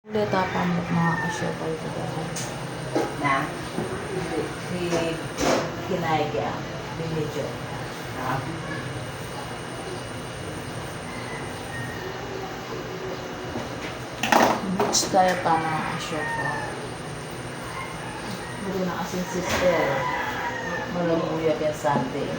Ulit tapang mga ka-shopper ko dahil. Na? Kinain kaya. Binidyo. Boots tayo pa mga ka-shopper. Buro na kasing sister. Malabuyag yung Sunday.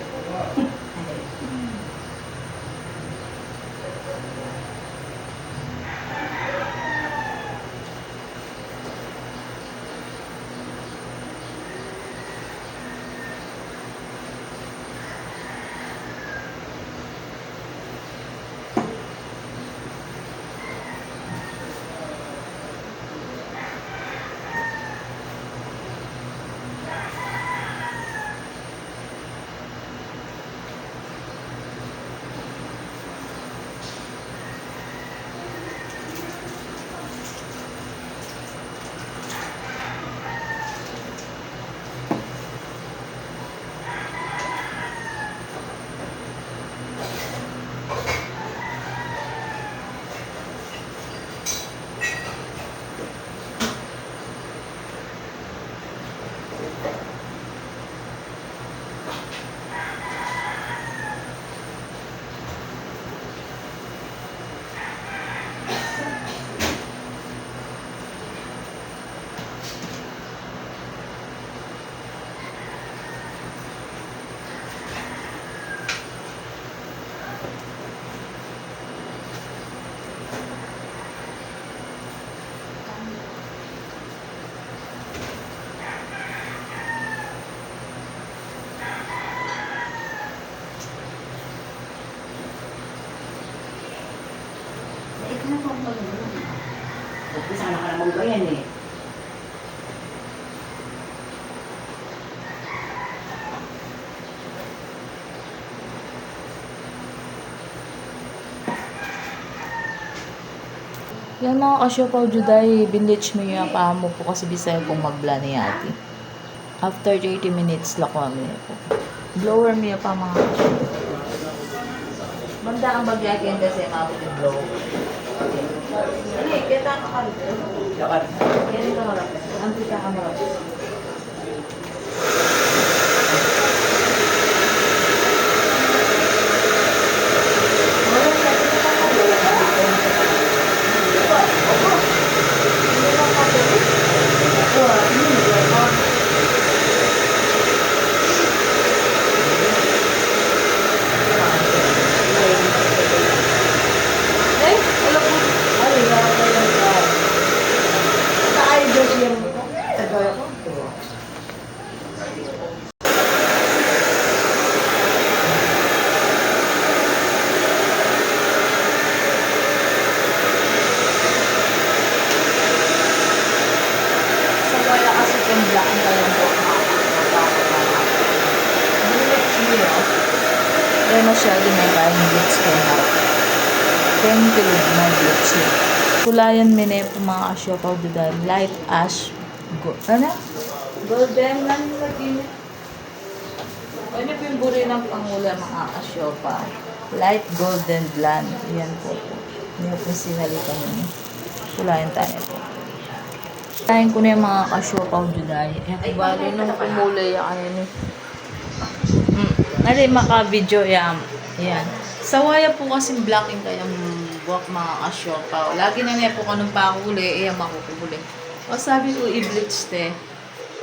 Umpisa na ka namang ganyan eh. Yan mga ka-shopper Juday, binlitch mo yung paa mo po kasi bisaya kong magla ni ate. After 30 minutes lang kami po. Blower mo yung pa mga ka-shopper. Banda ang bagyakin kasi mabot yung blow. Ano eh, kita ka ka dito. Yakad. Yan ito marapis. Ang kita ka marapis. Wala kasi kung black ang kayang buhok na binlitch mo yun. Kaya masyado may buying blitz kayo na rin. 20 may blitz yun. Kulayan mo na yung mga ka-shopper Juday. Light ash. Ano? Golden lang yung lagi. Ano po yung buri ng pangula mga ka-shopper? Light golden blonde. Yan po. Hindi po sinalitan yun. Kulayan tayo po. Kain ko na yung mga ka-shopper Juday. Ay, bali nung kumulay yan. Nari maka-video yan. Yan. Sawaya po kasing blocking kayang buwak mga ka-shopper. Lagi na niya po kanong pakuli, makukuhuli. O sabi ko, i-bleach te.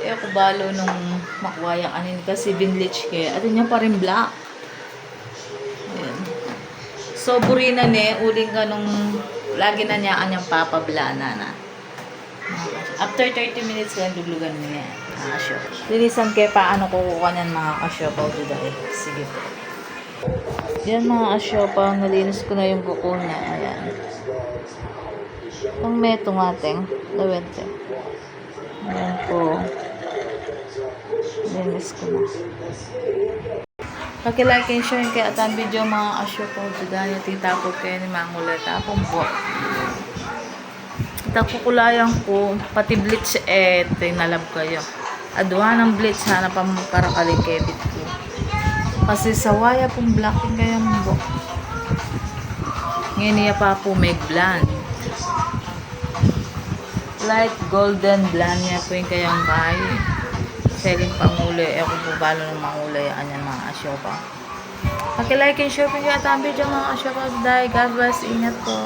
Ako balo nung makuwayang anin kasi binleach kaya. At niya pa rin black. Ayan. So, burina ne, uling ka nung lagi na niya kanyang papablana na. After 30 minutes lang, duglugan mo niya. Ka-shopper. Lilisan kayo paano kukuha niyan mga ka-shopper Juday. Sige po. Yan mga ka-shopper, nalinis ko na yung kuko niya. Ayan. Itong metong ating lawente. Ayan po. Linis ko na. Pakilike and share kaya atan video mga ka-shopper Juday. Titapog kayo ni Mangulat. Tapong po. Kukulayan ko, pati bleach tinalab kayo. Aduhan ng bleach, hanap ang karakalikebit ko. Kasi sawaya pong blocking kayo mo. Ngayon niya pa po may blonde. Light golden blonde niya po yung kayang bahay. Selling panguli. Ako po balo ng manguli. Anyan mga asyopa. Paki-like and share po yung atang video mga asyopa. God bless. Ingat po.